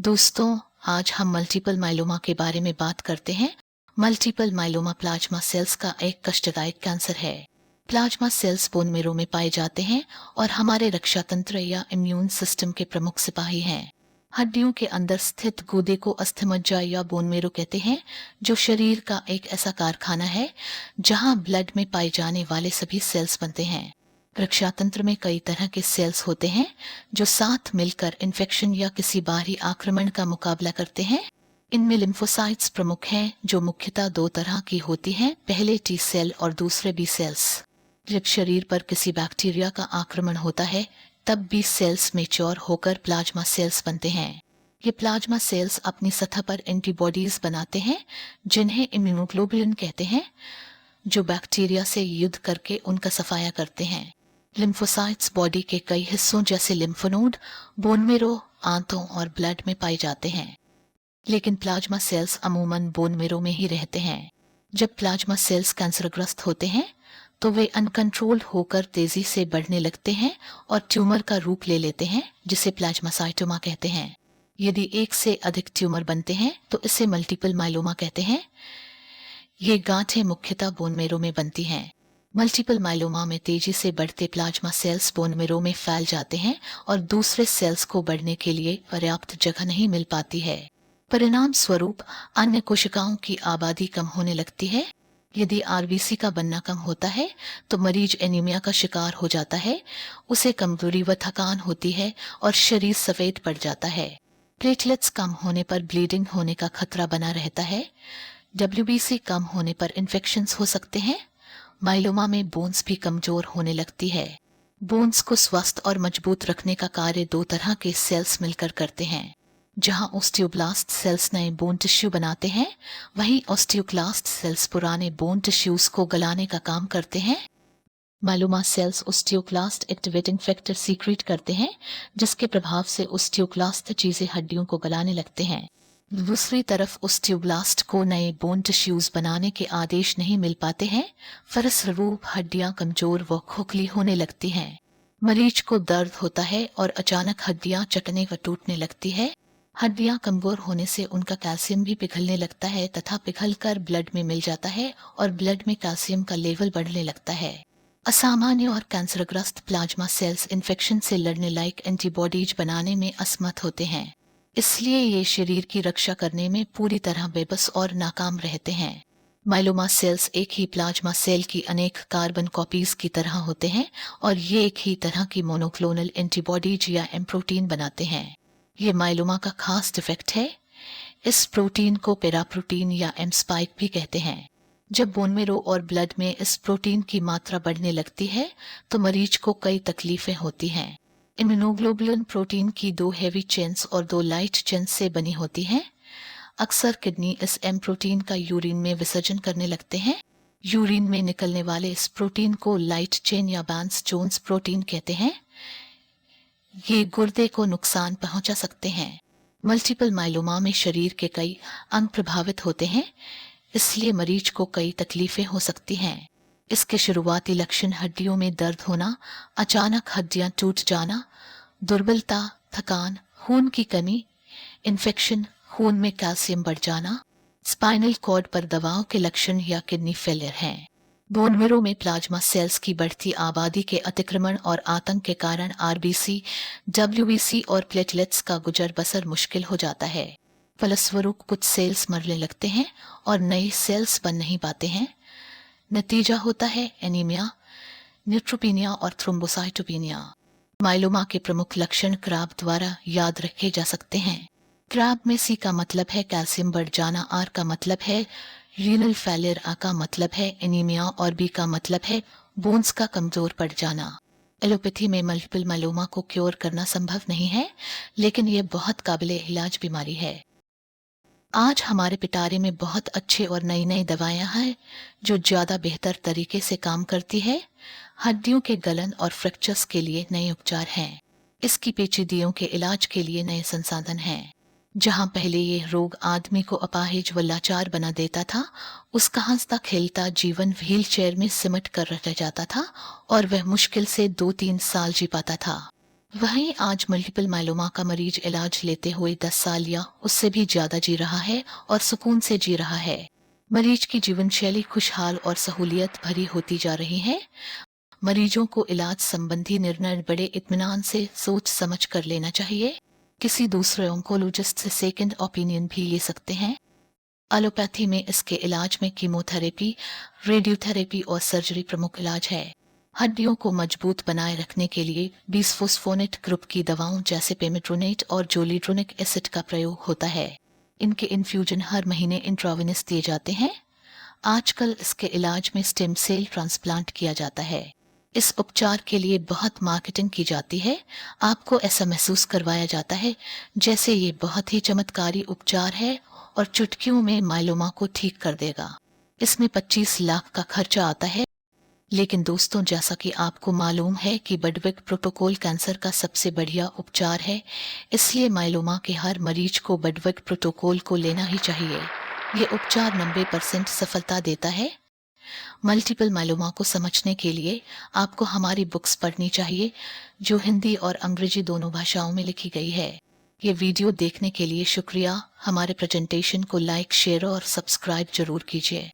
दोस्तों, आज हम मल्टीपल माइलोमा के बारे में बात करते हैं। मल्टीपल माइलोमा प्लाज्मा सेल्स का एक कष्टदायक कैंसर है। प्लाज्मा सेल्स बोन मेरो में पाए जाते हैं और हमारे रक्षा तंत्र या इम्यून सिस्टम के प्रमुख सिपाही हैं। हड्डियों के अंदर स्थित गूदे को अस्थिमज्जा या बोन मेरो कहते हैं, जो शरीर का एक ऐसा कारखाना है जहां ब्लड में पाए जाने वाले सभी सेल्स बनते हैं। रक्षा तंत्र में कई तरह के सेल्स होते हैं जो साथ मिलकर इन्फेक्शन या किसी बाहरी आक्रमण का मुकाबला करते हैं। इनमें लिम्फोसाइट्स प्रमुख हैं, जो मुख्यतः दो तरह की होती हैं, पहले टी सेल और दूसरे बी सेल्स। जब शरीर पर किसी बैक्टीरिया का आक्रमण होता है, तब बी सेल्स मैच्योर होकर प्लाज्मा सेल्स बनते हैं। ये प्लाज्मा सेल्स अपनी सतह पर एंटीबॉडीज बनाते हैं, जिन्हें इम्यूनोग्लोबुलिन कहते हैं, जो बैक्टीरिया से युद्ध करके उनका सफाया करते हैं। लिम्फोसाइट्स बॉडी के कई हिस्सों जैसे लिम्फ नोड, बोन मेरो, आंतों और ब्लड में पाए जाते हैं, लेकिन प्लाज्मा सेल्स अमूमन बोन मेरो में ही रहते हैं। जब प्लाज्मा सेल्स कैंसरग्रस्त होते हैं तो वे अनकंट्रोल्ड होकर तेजी से बढ़ने लगते हैं और ट्यूमर का रूप ले लेते हैं, जिसे प्लाज्मासाइटोमा कहते हैं। यदि एक से अधिक ट्यूमर बनते हैं तो इसे मल्टीपल माइलोमा कहते हैं। ये गांठें मुख्यतः बोन मेरो में बनती हैं। मल्टीपल माइलोमा में तेजी से बढ़ते प्लाज्मा सेल्स बोन मेरो में फैल जाते हैं और दूसरे सेल्स को बढ़ने के लिए पर्याप्त जगह नहीं मिल पाती है। परिणाम स्वरूप अन्य कोशिकाओं की आबादी कम होने लगती है। यदि आरबीसी का बनना कम होता है तो मरीज एनीमिया का शिकार हो जाता है, उसे कमजोरी व थकान होती है और शरीर सफेद पड़ जाता है। प्लेटलेट्स कम होने पर ब्लीडिंग होने का खतरा बना रहता है। डब्ल्यूबीसी कम होने पर इन्फेक्शंस हो सकते हैं। माइलोमा में बोन्स भी कमजोर होने लगती है। बोन्स को स्वस्थ और मजबूत रखने का कार्य दो तरह के सेल्स मिलकर करते हैं। जहां ऑस्टियोब्लास्ट सेल्स नए बोन टिश्यू बनाते हैं, वहीं ऑस्टियोक्लास्ट सेल्स पुराने बोन टिश्यूज को गलाने का काम करते हैं। Myeloma sales osteoclast activating factor secret करते हैं, जिसके प्रभाव से ऑस्टियोक्लास्ट चीजें हड्डियों को गलाने लगते हैं। दूसरी तरफ ऑस्टियोब्लास्ट को नए बोन टिश्यूज बनाने के आदेश नहीं मिल पाते हैं। फलस्वरूप हड्डियां कमजोर व खोखली होने लगती हैं। मरीज को दर्द होता है और अचानक हड्डियां चटने व टूटने लगती है। हड्डियां कमजोर होने से उनका कैल्शियम भी पिघलने लगता है तथा पिघलकर ब्लड में मिल जाता है और ब्लड में कैल्शियम का लेवल बढ़ने लगता है। असामान्य और कैंसरग्रस्त प्लाज्मा सेल्स इन्फेक्शन से लड़ने लायक एंटीबॉडीज बनाने में असमर्थ होते हैं, इसलिए ये शरीर की रक्षा करने में पूरी तरह बेबस और नाकाम रहते हैं। माइलोमा सेल्स एक ही प्लाज्मा सेल की अनेक कार्बन कॉपीज की तरह होते हैं और ये एक ही तरह की मोनोक्लोनल एंटीबॉडीज या एम प्रोटीन बनाते हैं। ये माइलोमा का खास डिफेक्ट है। इस प्रोटीन को पैराप्रोटीन या एम स्पाइक भी कहते हैं। जब बोन मेरो और ब्लड में इस प्रोटीन की मात्रा बढ़ने लगती है तो मरीज को कई तकलीफें होती हैं। इम्यूनोग्लोबुलिन प्रोटीन की दो हेवी चेन्स और दो लाइट चेन्स से बनी होती हैं। अक्सर किडनी इस एम प्रोटीन का यूरिन में विसर्जन करने लगते हैं। यूरिन में निकलने वाले इस प्रोटीन को लाइट चेन या बैंस जोन्स प्रोटीन कहते हैं। ये गुर्दे को नुकसान पहुंचा सकते हैं। मल्टीपल माइलोमा में शरीर के कई अंग प्रभावित होते हैं, इसलिए मरीज को कई तकलीफें हो सकती हैं। इसके शुरुआती लक्षण हड्डियों में दर्द होना, अचानक हड्डियां टूट जाना, दुर्बलता, थकान, खून की कमी, इन्फेक्शन, खून में कैल्शियम बढ़ जाना, स्पाइनल कॉर्ड पर दबाव के लक्षण या किडनी फेलियर हैं। बोन मेरो में प्लाज्मा सेल्स की बढ़ती आबादी के अतिक्रमण और आतंक के कारण आरबीसी, डब्ल्यूबीसी और प्लेटलेट्स का गुजर बसर मुश्किल हो जाता है। फलस्वरूप कुछ सेल्स मरने लगते हैं और नए सेल्स बन नहीं पाते हैं। नतीजा होता है एनीमिया, न्यूट्रोपीनिया और थ्रोम्बोसाइटोपेनिया। माइलोमा के प्रमुख लक्षण क्रैब द्वारा याद रखे जा सकते हैं। क्रैब में सी का मतलब है कैल्शियम बढ़ जाना, आर का मतलब है रीनल फेलियर, आ का मतलब है एनीमिया और बी का मतलब है बोन्स का कमजोर पड़ जाना। एलोपैथी में मल्टीपल माइलोमा को क्योर करना संभव नहीं है, लेकिन यह बहुत काबिले इलाज बीमारी है। आज हमारे पिटारे में बहुत अच्छे और नई नई दवाएं हैं जो ज्यादा बेहतर तरीके से काम करती है। हड्डियों के गलन और फ्रैक्चर्स के लिए नए उपचार हैं। इसकी पेचीदियों के इलाज के लिए नए संसाधन हैं। जहां पहले ये रोग आदमी को अपाहिज व लाचार बना देता था, उसका हंसता खेलता जीवन व्हील चेयर में सिमट कर रह जाता था और वह मुश्किल से 2-3 साल जी पाता था। वहीं आज मल्टीपल माइलोमा का मरीज इलाज लेते हुए 10 साल या उससे भी ज्यादा जी रहा है और सुकून से जी रहा है। मरीज की जीवन शैली खुशहाल और सहूलियत भरी होती जा रही है। मरीजों को इलाज संबंधी निर्णय बड़े इत्मीनान से सोच समझ कर लेना चाहिए। किसी दूसरे ऑन्कोलॉजिस्ट से सेकंड ओपिनियन भी ले सकते हैं। एलोपैथी में इसके इलाज में कीमोथेरेपी, रेडियोथेरेपी और सर्जरी प्रमुख इलाज है। हड्डियों को मजबूत बनाए रखने के लिए बिसफोस्फोनेट ग्रुप की दवाओं जैसे पेमेट्रोनेट और जोलिड्रोनिक एसिड का प्रयोग होता है। इनके इन्फ्यूजन हर महीने इंट्रावेनस दिए जाते हैं। आजकल इसके इलाज में स्टेम सेल ट्रांसप्लांट किया जाता है। इस उपचार के लिए बहुत मार्केटिंग की जाती है। आपको ऐसा महसूस करवाया जाता है जैसे ये बहुत ही चमत्कारी उपचार है और चुटकियों में माइलोमा को ठीक कर देगा। इसमें 25 लाख का खर्चा आता है। लेकिन दोस्तों, जैसा कि आपको मालूम है कि बडविक प्रोटोकॉल कैंसर का सबसे बढ़िया उपचार है, इसलिए माइलोमा के हर मरीज को बडविक प्रोटोकॉल को लेना ही चाहिए। ये उपचार 90% सफलता देता है। मल्टीपल माइलोमा को समझने के लिए आपको हमारी बुक्स पढ़नी चाहिए, जो हिंदी और अंग्रेजी दोनों भाषाओं में लिखी गई है। ये वीडियो देखने के लिए शुक्रिया। हमारे प्रेजेंटेशन को लाइक, शेयर और सब्सक्राइब जरूर कीजिए।